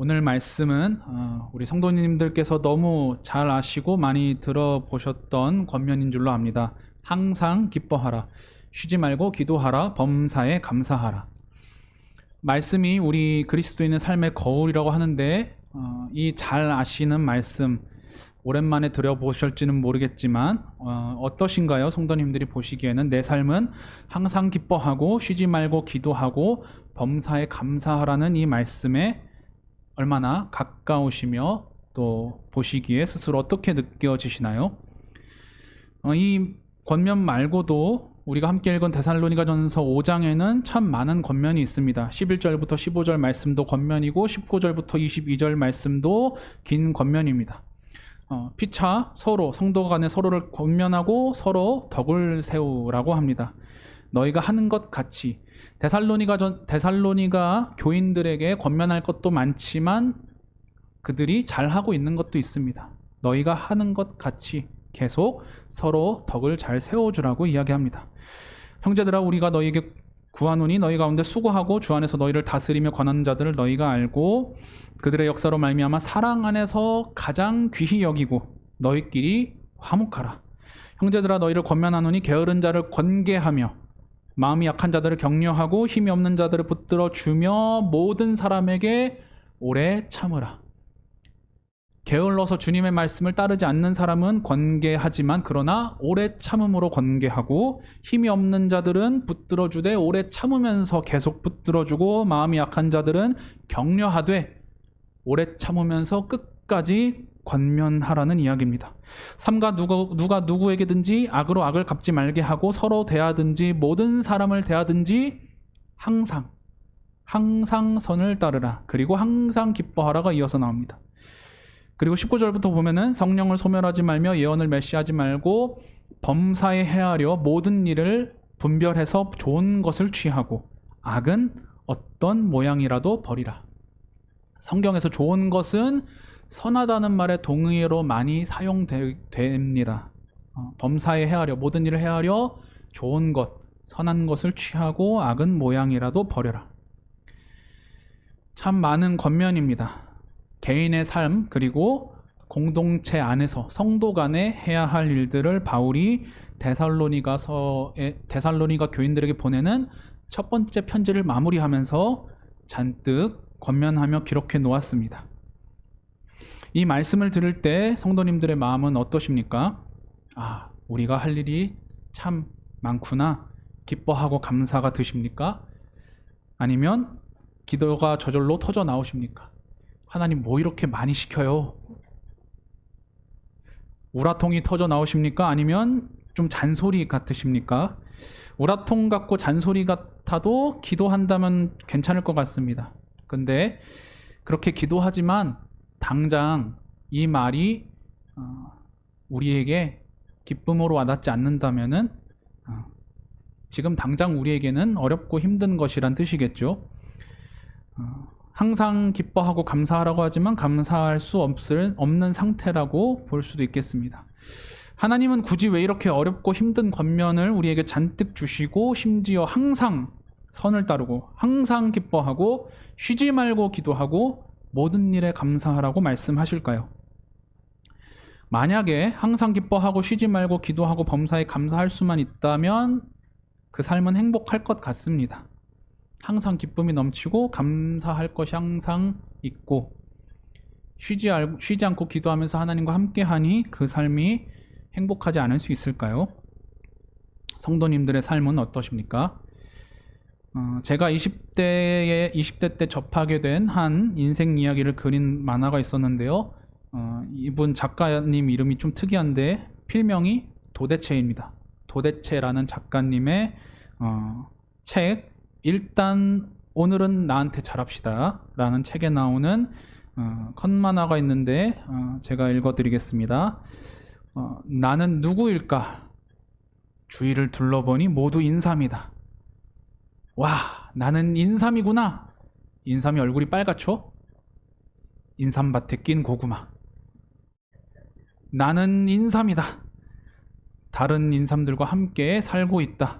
오늘 말씀은 우리 성도님들께서 너무 잘 아시고 많이 들어보셨던 권면인 줄로 압니다. 항상 기뻐하라. 쉬지 말고 기도하라. 범사에 감사하라. 말씀이 우리 그리스도인의 삶의 거울이라고 하는데 이 잘 아시는 말씀 오랜만에 들어보실지는 모르겠지만 어떠신가요? 성도님들이 보시기에는 내 삶은 항상 기뻐하고 쉬지 말고 기도하고 범사에 감사하라는 이 말씀에 얼마나 가까우시며 또 보시기에 스스로 어떻게 느껴지시나요? 이 권면 말고도 우리가 함께 읽은 데살로니가전서 5장에는 참 많은 권면이 있습니다. 11절부터 15절 말씀도 권면이고 19절부터 22절 말씀도 긴 권면입니다. 피차 서로 성도 간에 서로를 권면하고 서로 덕을 세우라고 합니다. 너희가 하는 것 같이 데살로니가 교인들에게 권면할 것도 많지만 그들이 잘하고 있는 것도 있습니다. 너희가 하는 것 같이 계속 서로 덕을 잘 세워주라고 이야기합니다. 형제들아 우리가 너희에게 구하노니 너희 가운데 수고하고 주 안에서 너희를 다스리며 권하는 자들을 너희가 알고 그들의 역사로 말미암아 사랑 안에서 가장 귀히 여기고 너희끼리 화목하라. 형제들아 너희를 권면하노니 게으른 자를 권계하며 마음이 약한 자들을 격려하고 힘이 없는 자들을 붙들어 주며 모든 사람에게 오래 참으라. 게을러서 주님의 말씀을 따르지 않는 사람은 권계하지만 그러나 오래 참음으로 권계하고 힘이 없는 자들은 붙들어 주되 오래 참으면서 계속 붙들어 주고 마음이 약한 자들은 격려하되 오래 참으면서 끝까지 권면하라는 이야기입니다. 삼가 누가 누구에게든지 악으로 악을 갚지 말게 하고 서로 대하든지 모든 사람을 대하든지 항상 선을 따르라. 그리고 항상 기뻐하라가 이어서 나옵니다. 그리고 19절부터 보면은 성령을 소멸하지 말며 예언을 멸시하지 말고 범사에 헤아려 모든 일을 분별해서 좋은 것을 취하고 악은 어떤 모양이라도 버리라. 성경에서 좋은 것은 선하다는 말의 동의어로 많이 사용됩니다. 범사에 헤아려 모든 일을 헤아려 좋은 것, 선한 것을 취하고 악은 모양이라도 버려라. 참 많은 권면입니다. 개인의 삶 그리고 공동체 안에서 성도 간에 해야 할 일들을 바울이 데살로니가 교인들에게 보내는 첫 번째 편지를 마무리하면서 잔뜩 권면하며 기록해 놓았습니다. 이 말씀을 들을 때 성도님들의 마음은 어떠십니까? 우리가 할 일이 참 많구나. 기뻐하고 감사가 드십니까? 아니면 기도가 저절로 터져 나오십니까? 하나님 뭐 이렇게 많이 시켜요? 우라통이 터져 나오십니까? 아니면 좀 잔소리 같으십니까? 우라통 같고 잔소리 같아도 기도한다면 괜찮을 것 같습니다. 근데 그렇게 기도하지만 당장 이 말이 우리에게 기쁨으로 와닿지 않는다면은 지금 당장 우리에게는 어렵고 힘든 것이란 뜻이겠죠. 항상 기뻐하고 감사하라고 하지만 감사할 수 없는 상태라고 볼 수도 있겠습니다. 하나님은 굳이 왜 이렇게 어렵고 힘든 권면을 우리에게 잔뜩 주시고 심지어 항상 선을 따르고 항상 기뻐하고 쉬지 말고 기도하고 모든 일에 감사하라고 말씀하실까요? 만약에 항상 기뻐하고 쉬지 말고 기도하고 범사에 감사할 수만 있다면 그 삶은 행복할 것 같습니다. 항상 기쁨이 넘치고 감사할 것이 항상 있고 쉬지 않고 기도하면서 하나님과 함께하니 그 삶이 행복하지 않을 수 있을까요? 성도님들의 삶은 어떠십니까? 제가 20대 때 접하게 된 한 인생 이야기를 그린 만화가 있었는데요. 이분 작가님 이름이 좀 특이한데 필명이 도대체입니다. 도대체라는 작가님의 책 일단 오늘은 나한테 잘합시다 라는 책에 나오는 컷 만화가 있는데 제가 읽어드리겠습니다. 나는 누구일까? 주위를 둘러보니 모두 인삼이다. 와, 나는 인삼이구나. 인삼이 얼굴이 빨갛죠? 인삼밭에 낀 고구마. 나는 인삼이다. 다른 인삼들과 함께 살고 있다.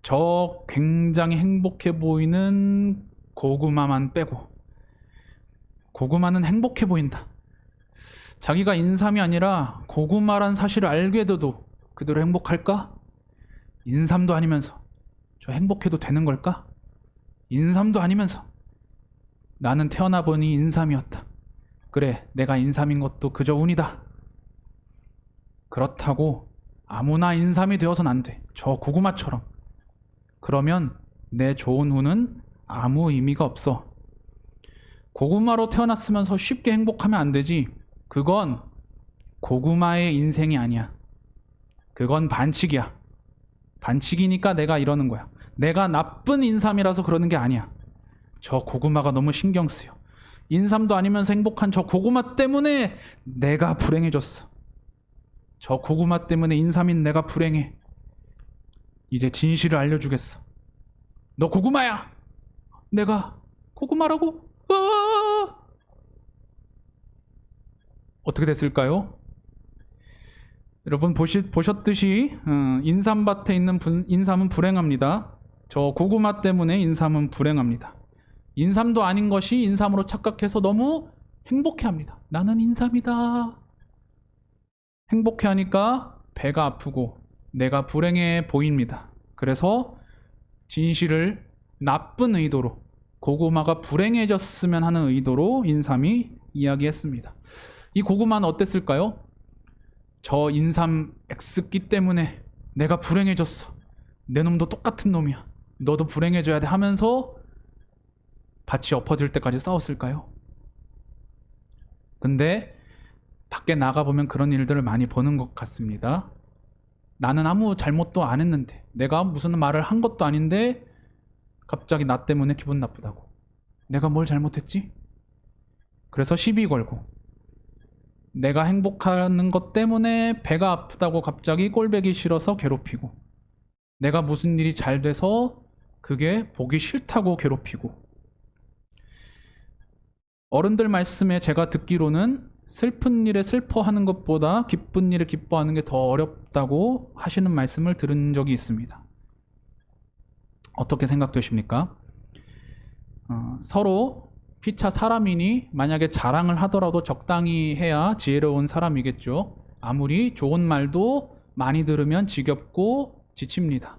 저 굉장히 행복해 보이는 고구마만 빼고 고구마는 행복해 보인다. 자기가 인삼이 아니라 고구마란 사실을 알게 돼도 그대로 행복할까? 인삼도 아니면서 저 행복해도 되는 걸까? 인삼도 아니면서 나는 태어나 보니 인삼이었다. 그래, 내가 인삼인 것도 그저 운이다. 그렇다고 아무나 인삼이 되어선 안 돼. 저 고구마처럼. 그러면 내 좋은 운은 아무 의미가 없어. 고구마로 태어났으면서 쉽게 행복하면 안 되지. 그건 고구마의 인생이 아니야. 그건 반칙이야. 반칙이니까 내가 이러는 거야. 내가 나쁜 인삼이라서 그러는 게 아니야. 저 고구마가 너무 신경 쓰여. 인삼도 아니면서 행복한 저 고구마 때문에 내가 불행해졌어. 저 고구마 때문에 인삼인 내가 불행해. 이제 진실을 알려주겠어. 너 고구마야. 내가 고구마라고? 으아! 어떻게 됐을까요? 여러분 보셨듯이 인삼밭에 있는 인삼은 불행합니다. 저 고구마 때문에 인삼은 불행합니다. 인삼도 아닌 것이 인삼으로 착각해서 너무 행복해합니다. 나는 인삼이다. 행복해하니까 배가 아프고 내가 불행해 보입니다. 그래서 진실을 나쁜 의도로, 고구마가 불행해졌으면 하는 의도로 인삼이 이야기했습니다. 이 고구마는 어땠을까요? 저 인삼 X기 때문에 내가 불행해졌어. 내 놈도 똑같은 놈이야. 너도 불행해져야 돼 하면서 밭이 엎어질 때까지 싸웠을까요? 근데 밖에 나가보면 그런 일들을 많이 보는 것 같습니다. 나는 아무 잘못도 안 했는데, 내가 무슨 말을 한 것도 아닌데 갑자기 나 때문에 기분 나쁘다고. 내가 뭘 잘못했지? 그래서 시비 걸고, 내가 행복하는 것 때문에 배가 아프다고 갑자기 꼴보기 싫어서 괴롭히고, 내가 무슨 일이 잘 돼서 그게 보기 싫다고 괴롭히고. 어른들 말씀에 제가 듣기로는 슬픈 일에 슬퍼하는 것보다 기쁜 일에 기뻐하는 게 더 어렵다고 하시는 말씀을 들은 적이 있습니다. 어떻게 생각되십니까? 서로 피차 사람이니 만약에 자랑을 하더라도 적당히 해야 지혜로운 사람이겠죠. 아무리 좋은 말도 많이 들으면 지겹고 지칩니다.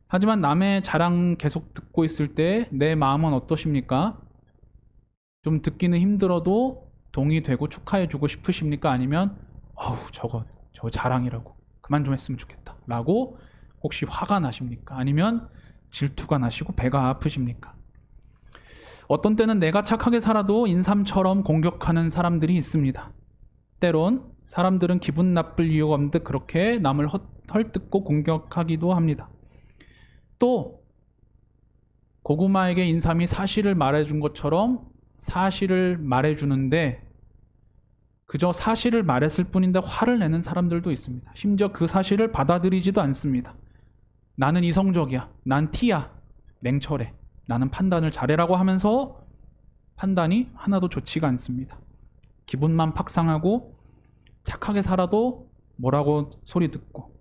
하지만 남의 자랑 계속 듣고 있을 때 내 마음은 어떠십니까? 좀 듣기는 힘들어도 동의되고 축하해주고 싶으십니까? 아니면 저 자랑이라고 그만 좀 했으면 좋겠다 라고 혹시 화가 나십니까? 아니면 질투가 나시고 배가 아프십니까? 어떤 때는 내가 착하게 살아도 인삼처럼 공격하는 사람들이 있습니다. 때론 사람들은 기분 나쁠 이유가 없는데 그렇게 남을 헐뜯고 공격하기도 합니다. 또 고구마에게 인삼이 사실을 말해준 것처럼 사실을 말해주는데 그저 사실을 말했을 뿐인데 화를 내는 사람들도 있습니다. 심지어 그 사실을 받아들이지도 않습니다. 나는 이성적이야. 난 T야. 냉철해. 나는 판단을 잘해라고 하면서 판단이 하나도 좋지가 않습니다. 기분만 팍상하고 착하게 살아도 뭐라고 소리 듣고,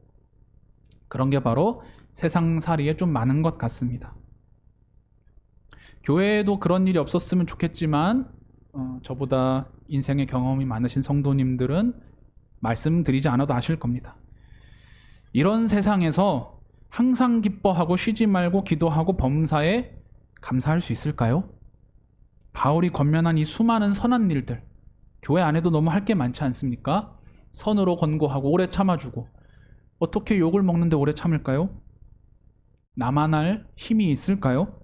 그런 게 바로 세상살이에 좀 많은 것 같습니다. 교회에도 그런 일이 없었으면 좋겠지만 저보다 인생의 경험이 많으신 성도님들은 말씀드리지 않아도 아실 겁니다. 이런 세상에서 항상 기뻐하고 쉬지 말고 기도하고 범사에 감사할 수 있을까요? 바울이 권면한 이 수많은 선한 일들, 교회 안에도 너무 할 게 많지 않습니까? 선으로 권고하고 오래 참아주고, 어떻게 욕을 먹는데 오래 참을까요? 나만 할 힘이 있을까요?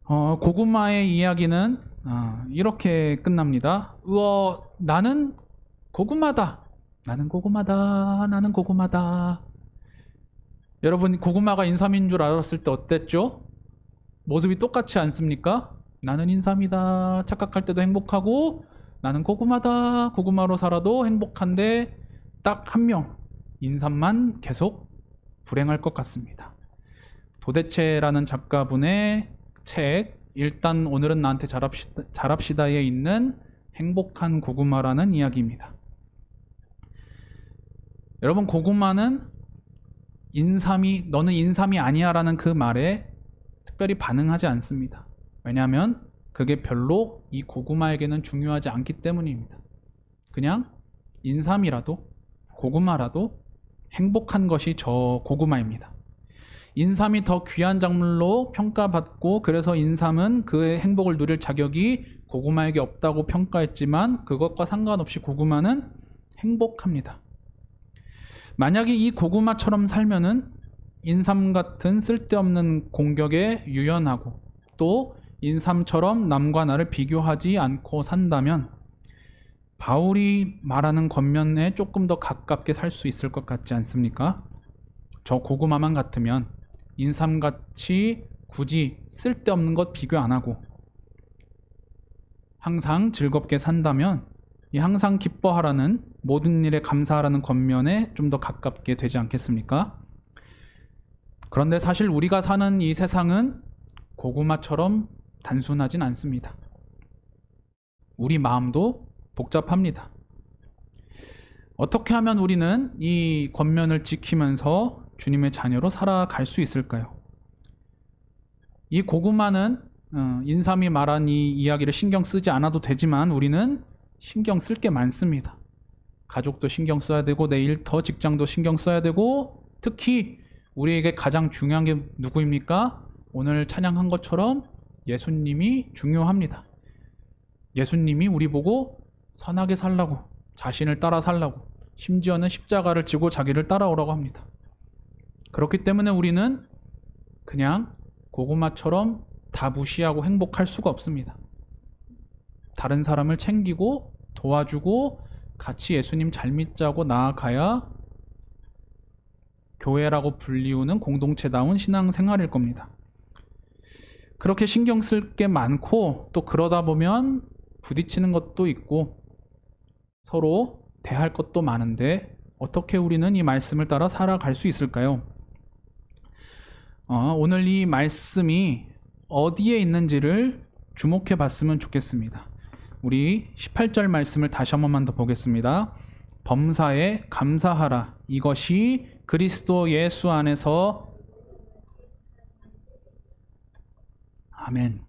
고구마의 이야기는 이렇게 끝납니다. 나는 고구마다. 나는 고구마다. 나는 고구마다. 여러분, 고구마가 인삼인 줄 알았을 때 어땠죠? 모습이 똑같지 않습니까? 나는 인삼이다. 착각할 때도 행복하고, 나는 고구마다. 고구마로 살아도 행복한데 딱 한 명, 인삼만 계속 불행할 것 같습니다. 도대체라는 작가분의 책, 일단 오늘은 나한테 잘합시다에 있는 행복한 고구마라는 이야기입니다. 여러분, 고구마는 너는 인삼이 아니야 라는 그 말에 특별히 반응하지 않습니다. 왜냐하면 그게 별로 이 고구마에게는 중요하지 않기 때문입니다. 그냥 인삼이라도 고구마라도 행복한 것이 저 고구마입니다. 인삼이 더 귀한 작물로 평가받고 그래서 인삼은 그의 행복을 누릴 자격이 고구마에게 없다고 평가했지만 그것과 상관없이 고구마는 행복합니다. 만약에 이 고구마처럼 살면은 인삼 같은 쓸데없는 공격에 유연하고 또 인삼처럼 남과 나를 비교하지 않고 산다면 바울이 말하는 겉면에 조금 더 가깝게 살 수 있을 것 같지 않습니까? 저 고구마만 같으면 인삼같이 굳이 쓸데없는 것 비교 안 하고 항상 즐겁게 산다면 이 항상 기뻐하라는 모든 일에 감사하라는 겉면에 좀 더 가깝게 되지 않겠습니까? 그런데 사실 우리가 사는 이 세상은 고구마처럼 단순하진 않습니다. 우리 마음도 복잡합니다. 어떻게 하면 우리는 이 겉면을 지키면서 주님의 자녀로 살아갈 수 있을까요? 이 고구마는 인삼이 말한 이 이야기를 신경 쓰지 않아도 되지만 우리는 신경 쓸 게 많습니다. 가족도 신경 써야 되고 내 일터, 직장도 신경 써야 되고 특히 우리에게 가장 중요한 게 누구입니까? 오늘 찬양한 것처럼 예수님이 중요합니다. 예수님이 우리 보고 선하게 살라고, 자신을 따라 살라고, 심지어는 십자가를 지고 자기를 따라오라고 합니다. 그렇기 때문에 우리는 그냥 고구마처럼 다 무시하고 행복할 수가 없습니다. 다른 사람을 챙기고 도와주고 같이 예수님 잘 믿자고 나아가야 교회라고 불리우는 공동체다운 신앙생활일 겁니다. 그렇게 신경 쓸 게 많고 또 그러다 보면 부딪히는 것도 있고 서로 대할 것도 많은데 어떻게 우리는 이 말씀을 따라 살아갈 수 있을까요? 오늘 이 말씀이 어디에 있는지를 주목해 봤으면 좋겠습니다. 우리 18절 말씀을 다시 한 번만 더 보겠습니다. 범사에 감사하라. 이것이 그리스도 예수 안에서 아멘.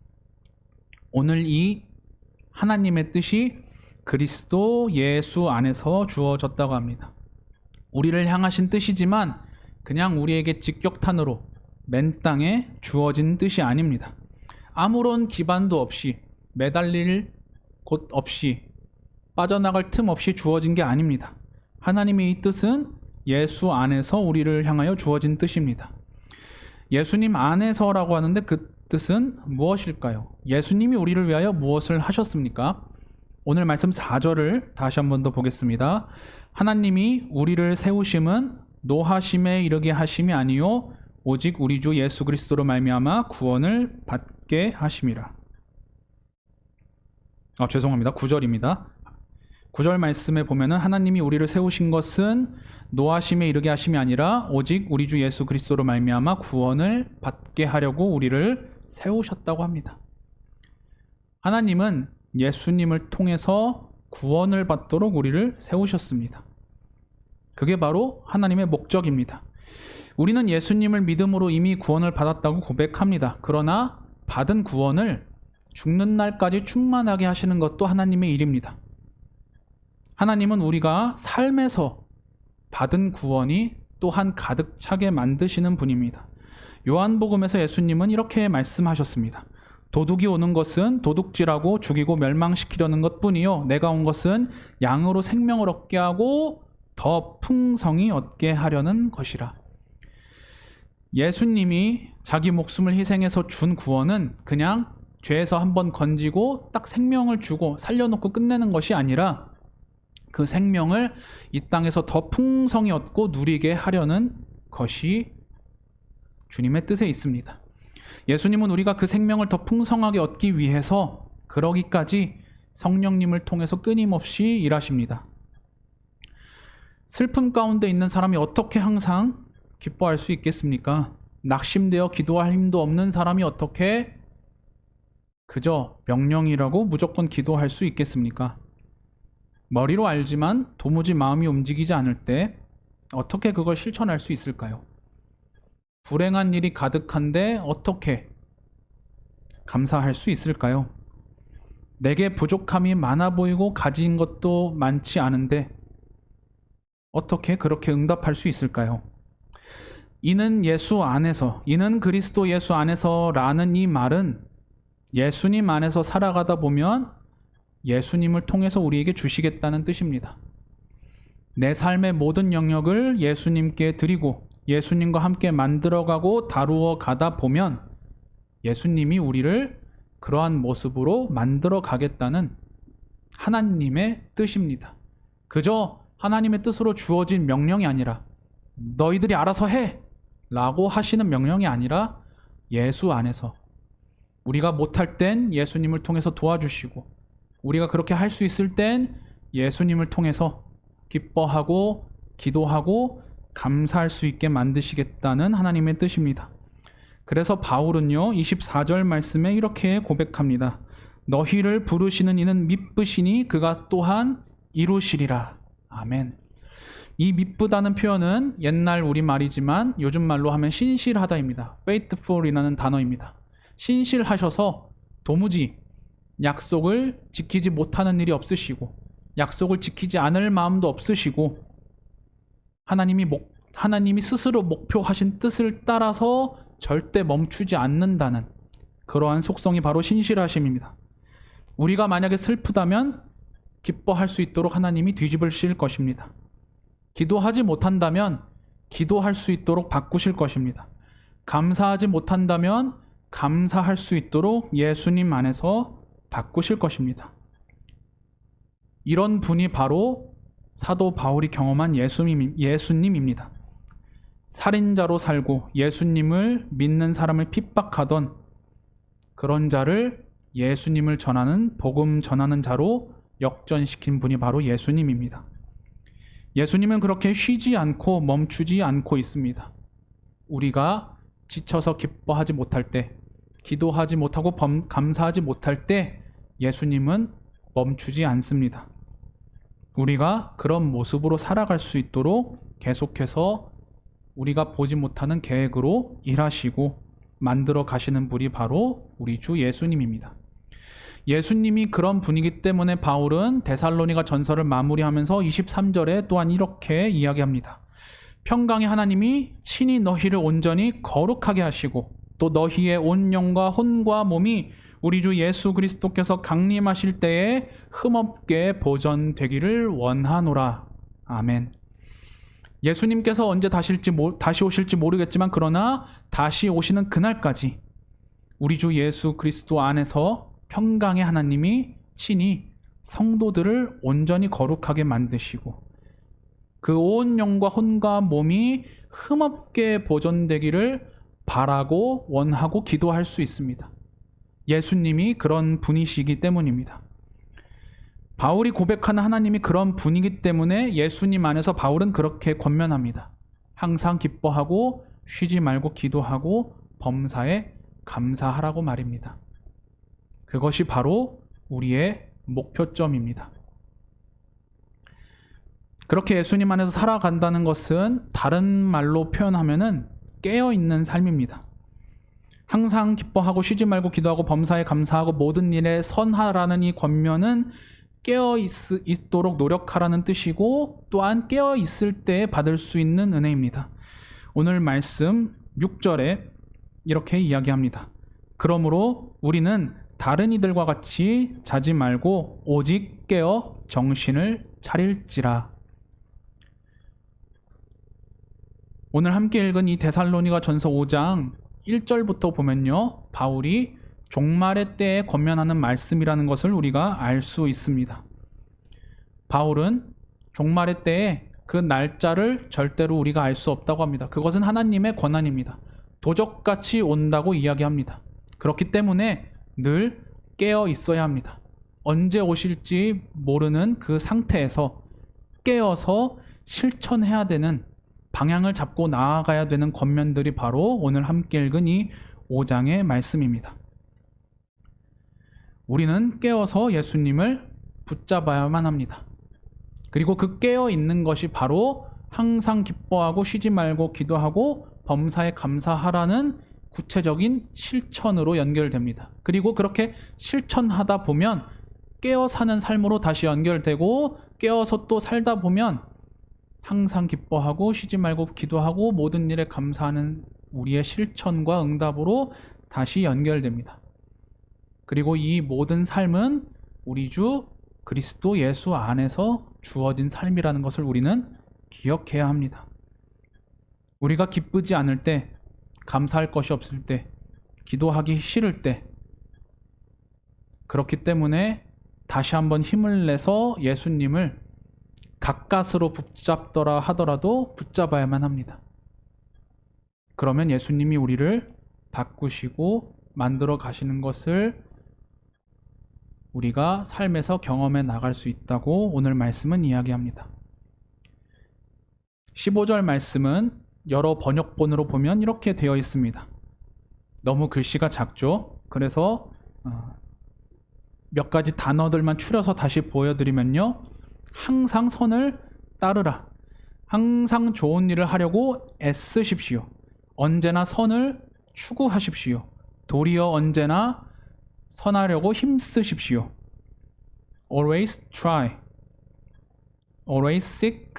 오늘 이 하나님의 뜻이 그리스도 예수 안에서 주어졌다고 합니다. 우리를 향하신 뜻이지만 그냥 우리에게 직격탄으로 맨 땅에 주어진 뜻이 아닙니다. 아무런 기반도 없이 매달릴 곳 없이 빠져나갈 틈 없이 주어진 게 아닙니다. 하나님의 이 뜻은 예수 안에서 우리를 향하여 주어진 뜻입니다. 예수님 안에서라고 하는데 그 뜻은 무엇일까요? 예수님이 우리를 위하여 무엇을 하셨습니까? 오늘 말씀 4절을 다시 한 번 더 보겠습니다. 하나님이 우리를 세우심은 노하심에 이르게 하심이 아니요 오직 우리 주 예수 그리스도로 말미암아 구원을 받게 하심이라. 죄송합니다. 9절입니다. 9절 말씀에 보면은 하나님이 우리를 세우신 것은 노하심에 이르게 하심이 아니라 오직 우리 주 예수 그리스도로 말미암아 구원을 받게 하려고 우리를 세우셨다고 합니다. 하나님은 예수님을 통해서 구원을 받도록 우리를 세우셨습니다. 그게 바로 하나님의 목적입니다. 우리는 예수님을 믿음으로 이미 구원을 받았다고 고백합니다. 그러나 받은 구원을 죽는 날까지 충만하게 하시는 것도 하나님의 일입니다. 하나님은 우리가 삶에서 받은 구원이 또한 가득 차게 만드시는 분입니다. 요한복음에서 예수님은 이렇게 말씀하셨습니다. 도둑이 오는 것은 도둑질하고 죽이고 멸망시키려는 것뿐이요 내가 온 것은 양으로 생명을 얻게 하고 더 풍성히 얻게 하려는 것이라. 예수님이 자기 목숨을 희생해서 준 구원은 그냥 죄에서 한번 건지고 딱 생명을 주고 살려놓고 끝내는 것이 아니라 그 생명을 이 땅에서 더 풍성히 얻고 누리게 하려는 것이 주님의 뜻에 있습니다. 예수님은 우리가 그 생명을 더 풍성하게 얻기 위해서 그러기까지 성령님을 통해서 끊임없이 일하십니다. 슬픔 가운데 있는 사람이 어떻게 항상 기뻐할 수 있겠습니까? 낙심되어 기도할 힘도 없는 사람이 어떻게 그저 명령이라고 무조건 기도할 수 있겠습니까? 머리로 알지만 도무지 마음이 움직이지 않을 때 어떻게 그걸 실천할 수 있을까요? 불행한 일이 가득한데 어떻게 감사할 수 있을까요? 내게 부족함이 많아 보이고 가진 것도 많지 않은데 어떻게 그렇게 응답할 수 있을까요? 이는 예수 안에서, 이는 그리스도 예수 안에서라는 이 말은 예수님 안에서 살아가다 보면 예수님을 통해서 우리에게 주시겠다는 뜻입니다. 내 삶의 모든 영역을 예수님께 드리고 예수님과 함께 만들어가고 다루어 가다 보면 예수님이 우리를 그러한 모습으로 만들어 가겠다는 하나님의 뜻입니다. 그저 하나님의 뜻으로 주어진 명령이 아니라 너희들이 알아서 해! 라고 하시는 명령이 아니라 예수 안에서 우리가 못할 땐 예수님을 통해서 도와주시고 우리가 그렇게 할 수 있을 땐 예수님을 통해서 기뻐하고 기도하고 감사할 수 있게 만드시겠다는 하나님의 뜻입니다. 그래서 바울은요 24절 말씀에 이렇게 고백합니다. 너희를 부르시는 이는 미쁘시니 그가 또한 이루시리라. 아멘. 이 미쁘다는 표현은 옛날 우리말이지만 요즘 말로 하면 신실하다입니다. faithful이라는 단어입니다. 신실하셔서 도무지 약속을 지키지 못하는 일이 없으시고 약속을 지키지 않을 마음도 없으시고 하나님이 스스로 목표하신 뜻을 따라서 절대 멈추지 않는다는 그러한 속성이 바로 신실하심입니다. 우리가 만약에 슬프다면 기뻐할 수 있도록 하나님이 뒤집으실 것입니다. 기도하지 못한다면 기도할 수 있도록 바꾸실 것입니다. 감사하지 못한다면 감사할 수 있도록 예수님 안에서 바꾸실 것입니다. 이런 분이 바로 사도 바울이 경험한 예수님입니다. 살인자로 살고 예수님을 믿는 사람을 핍박하던 그런 자를 예수님을 전하는 복음 전하는 자로 역전시킨 분이 바로 예수님입니다. 예수님은 그렇게 쉬지 않고 멈추지 않고 있습니다. 우리가 지쳐서 기뻐하지 못할 때, 기도하지 못하고 감사하지 못할 때 예수님은 멈추지 않습니다. 우리가 그런 모습으로 살아갈 수 있도록 계속해서 우리가 보지 못하는 계획으로 일하시고 만들어 가시는 분이 바로 우리 주 예수님입니다. 예수님이 그런 분이기 때문에 바울은 데살로니가 전서를 마무리하면서 23절에 또한 이렇게 이야기합니다. 평강의 하나님이 친히 너희를 온전히 거룩하게 하시고 또 너희의 온 영과 혼과 몸이 우리 주 예수 그리스도께서 강림하실 때에 흠없게 보존되기를 원하노라. 아멘. 예수님께서 언제 다시 오실지 모르겠지만 그러나 다시 오시는 그날까지 우리 주 예수 그리스도 안에서 평강의 하나님이 친히 성도들을 온전히 거룩하게 만드시고 그 온 영과 혼과 몸이 흠없게 보존되기를 바라고 원하고 기도할 수 있습니다. 예수님이 그런 분이시기 때문입니다. 바울이 고백하는 하나님이 그런 분이기 때문에 예수님 안에서 바울은 그렇게 권면합니다. 항상 기뻐하고 쉬지 말고 기도하고 범사에 감사하라고 말입니다. 그것이 바로 우리의 목표점입니다. 그렇게 예수님 안에서 살아간다는 것은 다른 말로 표현하면은 깨어있는 삶입니다. 항상 기뻐하고 쉬지 말고 기도하고 범사에 감사하고 모든 일에 선하라는 이 권면은 깨어있도록 노력하라는 뜻이고 또한 깨어있을 때 받을 수 있는 은혜입니다. 오늘 말씀 6절에 이렇게 이야기합니다. 그러므로 우리는 다른 이들과 같이 자지 말고 오직 깨어 정신을 차릴지라. 오늘 함께 읽은 이 데살로니가 전서 5장 1절부터 보면요, 바울이 종말의 때에 권면하는 말씀이라는 것을 우리가 알 수 있습니다. 바울은 종말의 때에 그 날짜를 절대로 우리가 알 수 없다고 합니다. 그것은 하나님의 권한입니다. 도적같이 온다고 이야기합니다. 그렇기 때문에 늘 깨어 있어야 합니다. 언제 오실지 모르는 그 상태에서 깨어서 실천해야 되는, 방향을 잡고 나아가야 되는 권면들이 바로 오늘 함께 읽은 이 5장의 말씀입니다. 우리는 깨어서 예수님을 붙잡아야만 합니다. 그리고 그 깨어 있는 것이 바로 항상 기뻐하고 쉬지 말고 기도하고 범사에 감사하라는 구체적인 실천으로 연결됩니다. 그리고 그렇게 실천하다 보면 깨어 사는 삶으로 다시 연결되고 깨어서 또 살다 보면 항상 기뻐하고 쉬지 말고 기도하고 모든 일에 감사하는 우리의 실천과 응답으로 다시 연결됩니다. 그리고 이 모든 삶은 우리 주 그리스도 예수 안에서 주어진 삶이라는 것을 우리는 기억해야 합니다. 우리가 기쁘지 않을 때, 감사할 것이 없을 때, 기도하기 싫을 때, 그렇기 때문에 다시 한번 힘을 내서 예수님을 가까스로 붙잡더라 하더라도 붙잡아야만 합니다. 그러면 예수님이 우리를 바꾸시고 만들어 가시는 것을 우리가 삶에서 경험해 나갈 수 있다고 오늘 말씀은 이야기합니다. 15절 말씀은 여러 번역본으로 보면 이렇게 되어 있습니다. 너무 글씨가 작죠? 그래서 몇 가지 단어들만 추려서 다시 보여드리면요. 항상 선을 따르라. 항상 좋은 일을 하려고 애쓰십시오. 언제나 선을 추구하십시오. 도리어 언제나 선하려고 힘쓰십시오. Always try. Always seek.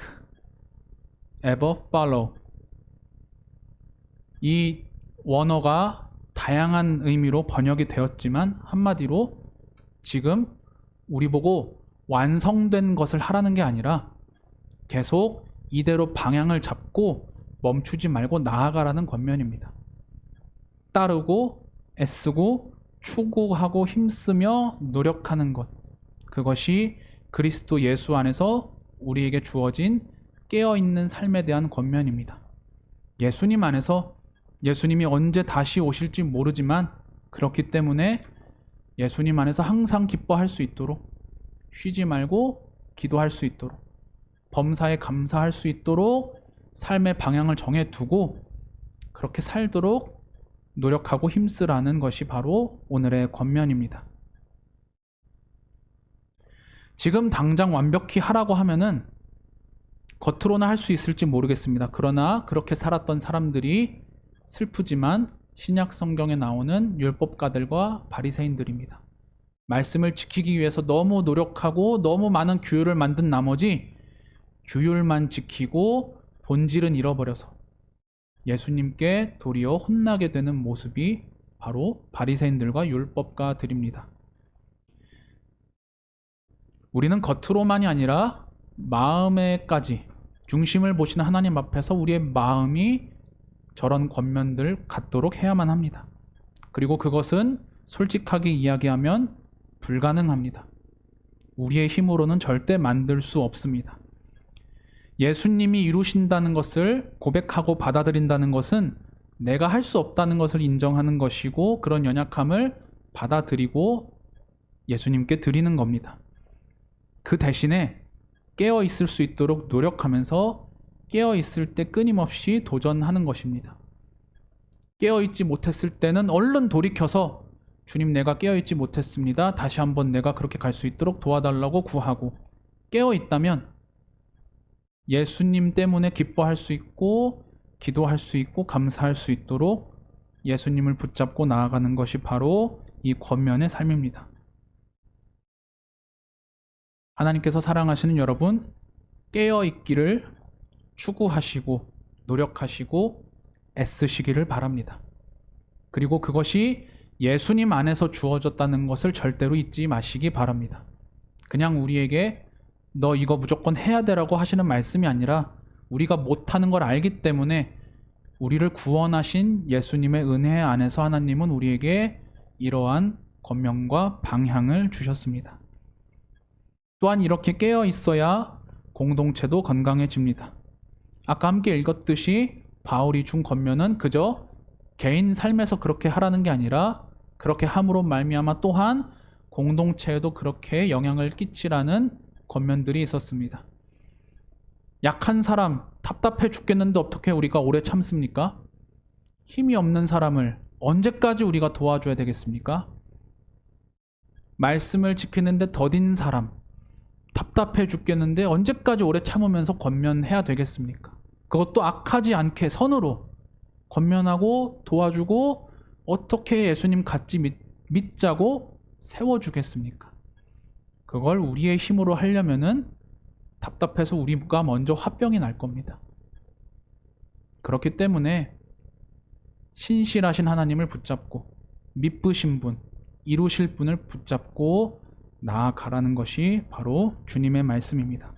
Ever follow. 이 원어가 다양한 의미로 번역이 되었지만 한마디로 지금 우리 보고 완성된 것을 하라는 게 아니라 계속 이대로 방향을 잡고 멈추지 말고 나아가라는 권면입니다. 따르고 애쓰고 추구하고 힘쓰며 노력하는 것, 그것이 그리스도 예수 안에서 우리에게 주어진 깨어있는 삶에 대한 권면입니다. 예수님 안에서 예수님이 언제 다시 오실지 모르지만 그렇기 때문에 예수님 안에서 항상 기뻐할 수 있도록, 쉬지 말고 기도할 수 있도록, 범사에 감사할 수 있도록 삶의 방향을 정해두고 그렇게 살도록 노력하고 힘쓰라는 것이 바로 오늘의 권면입니다. 지금 당장 완벽히 하라고 하면은 겉으로는 할 수 있을지 모르겠습니다. 그러나 그렇게 살았던 사람들이 슬프지만 신약 성경에 나오는 율법가들과 바리새인들입니다. 말씀을 지키기 위해서 너무 노력하고 너무 많은 규율을 만든 나머지 규율만 지키고 본질은 잃어버려서 예수님께 도리어 혼나게 되는 모습이 바로 바리새인들과 율법가들입니다. 우리는 겉으로만이 아니라 마음에까지 중심을 보시는 하나님 앞에서 우리의 마음이 저런 권면들 갖도록 해야만 합니다. 그리고 그것은 솔직하게 이야기하면 불가능합니다. 우리의 힘으로는 절대 만들 수 없습니다. 예수님이 이루신다는 것을 고백하고 받아들인다는 것은 내가 할 수 없다는 것을 인정하는 것이고 그런 연약함을 받아들이고 예수님께 드리는 겁니다. 그 대신에 깨어 있을 수 있도록 노력하면서 깨어 있을 때 끊임없이 도전하는 것입니다. 깨어 있지 못했을 때는 얼른 돌이켜서 주님, 내가 깨어 있지 못했습니다. 다시 한번 내가 그렇게 갈 수 있도록 도와달라고 구하고, 깨어 있다면 예수님 때문에 기뻐할 수 있고 기도할 수 있고 감사할 수 있도록 예수님을 붙잡고 나아가는 것이 바로 이 권면의 삶입니다. 하나님께서 사랑하시는 여러분, 깨어있기를 추구하시고 노력하시고 애쓰시기를 바랍니다. 그리고 그것이 예수님 안에서 주어졌다는 것을 절대로 잊지 마시기 바랍니다. 그냥 우리에게 너 이거 무조건 해야 되라고 하시는 말씀이 아니라 우리가 못하는 걸 알기 때문에 우리를 구원하신 예수님의 은혜 안에서 하나님은 우리에게 이러한 권면과 방향을 주셨습니다. 또한 이렇게 깨어 있어야 공동체도 건강해집니다. 아까 함께 읽었듯이 바울이 준 권면은 그저 개인 삶에서 그렇게 하라는 게 아니라 그렇게 함으로 말미암아 또한 공동체에도 그렇게 영향을 끼치라는 권면들이 있었습니다. 약한 사람, 답답해 죽겠는데 어떻게 우리가 오래 참습니까? 힘이 없는 사람을 언제까지 우리가 도와줘야 되겠습니까? 말씀을 지키는데 더딘 사람, 답답해 죽겠는데 언제까지 오래 참으면서 권면해야 되겠습니까? 그것도 악하지 않게 선으로 권면하고 도와주고 어떻게 예수님 같이 믿자고 세워주겠습니까? 그걸 우리의 힘으로 하려면은 답답해서 우리가 먼저 화병이 날 겁니다. 그렇기 때문에 신실하신 하나님을 붙잡고 믿으신 분, 이루실 분을 붙잡고 나아가라는 것이 바로 주님의 말씀입니다.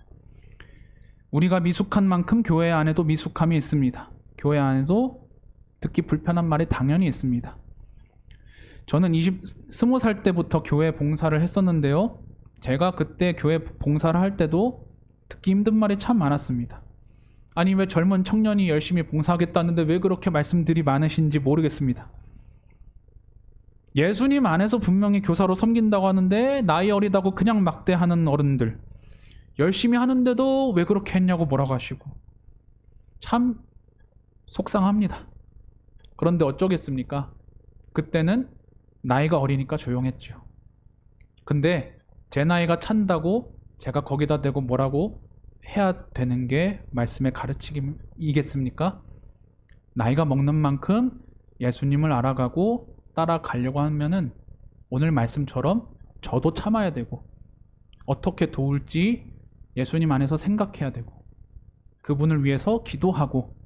우리가 미숙한 만큼 교회 안에도 미숙함이 있습니다. 교회 안에도 듣기 불편한 말이 당연히 있습니다. 저는 20살 때부터 교회 봉사를 했었는데요. 제가 그때 교회 봉사를 할 때도 듣기 힘든 말이 참 많았습니다. 아니 왜 젊은 청년이 열심히 봉사하겠다는데 왜 그렇게 말씀들이 많으신지 모르겠습니다. 예수님 안에서 분명히 교사로 섬긴다고 하는데 나이 어리다고 그냥 막대하는 어른들, 열심히 하는데도 왜 그렇게 했냐고 뭐라고 하시고, 참 속상합니다. 그런데 어쩌겠습니까? 그때는 나이가 어리니까 조용했죠. 근데 제 나이가 찬다고 제가 거기다 대고 뭐라고 해야 되는 게 말씀의 가르치기이겠습니까? 나이가 먹는 만큼 예수님을 알아가고 따라가려고 하면은 오늘 말씀처럼 저도 참아야 되고 어떻게 도울지 예수님 안에서 생각해야 되고 그분을 위해서 기도하고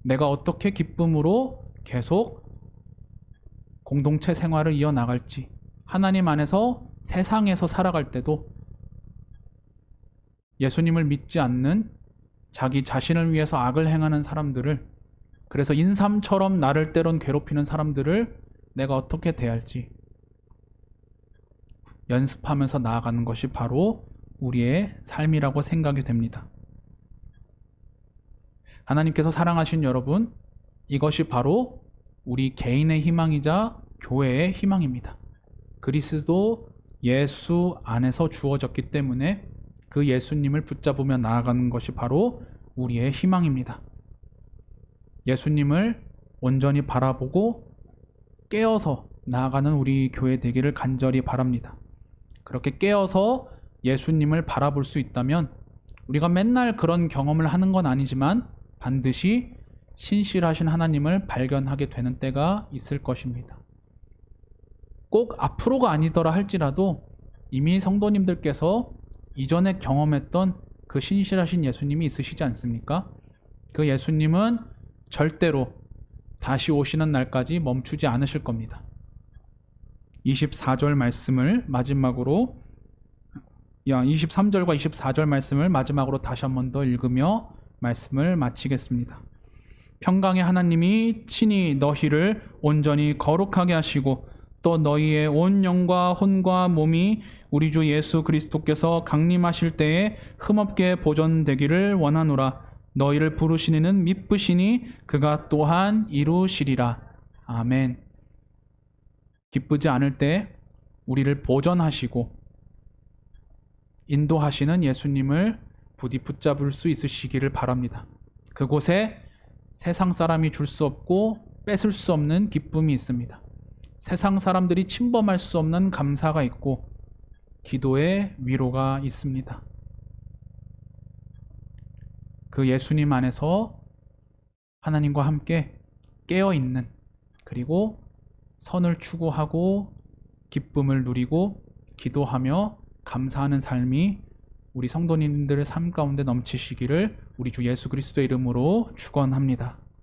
내가 어떻게 기쁨으로 계속 공동체 생활을 이어나갈지, 하나님 안에서 세상에서 살아갈 때도 예수님을 믿지 않는 자기 자신을 위해서 악을 행하는 사람들을, 그래서 인삼처럼 나를 때론 괴롭히는 사람들을 내가 어떻게 대할지 연습하면서 나아가는 것이 바로 우리의 삶이라고 생각이 됩니다. 하나님께서 사랑하신 여러분, 이것이 바로 우리 개인의 희망이자 교회의 희망입니다. 그리스도 예수 안에서 주어졌기 때문에 그 예수님을 붙잡으며 나아가는 것이 바로 우리의 희망입니다. 예수님을 온전히 바라보고 깨어서 나아가는 우리 교회 되기를 간절히 바랍니다. 그렇게 깨어서 예수님을 바라볼 수 있다면 우리가 맨날 그런 경험을 하는 건 아니지만 반드시 신실하신 하나님을 발견하게 되는 때가 있을 것입니다. 꼭 앞으로가 아니더라 할지라도 이미 성도님들께서 이전에 경험했던 그 신실하신 예수님이 있으시지 않습니까? 그 예수님은 절대로 다시 오시는 날까지 멈추지 않으실 겁니다. 24절 말씀을 마지막으로 23절과 24절 말씀을 마지막으로 다시 한 번 더 읽으며 말씀을 마치겠습니다. 평강의 하나님이 친히 너희를 온전히 거룩하게 하시고 또 너희의 온 영과 혼과 몸이 우리 주 예수 그리스도께서 강림하실 때에 흠없게 보존되기를 원하노라. 너희를 부르시는 이는 믿으시니 그가 또한 이루시리라. 아멘. 기쁘지 않을 때 우리를 보존하시고 인도하시는 예수님을 부디 붙잡을 수 있으시기를 바랍니다. 그곳에 세상 사람이 줄 수 없고 뺏을 수 없는 기쁨이 있습니다. 세상 사람들이 침범할 수 없는 감사가 있고 기도의 위로가 있습니다. 그 예수님 안에서 하나님과 함께 깨어있는, 그리고 선을 추구하고 기쁨을 누리고 기도하며 감사하는 삶이 우리 성도님들의 삶 가운데 넘치시기를 우리 주 예수 그리스도의 이름으로 축원합니다.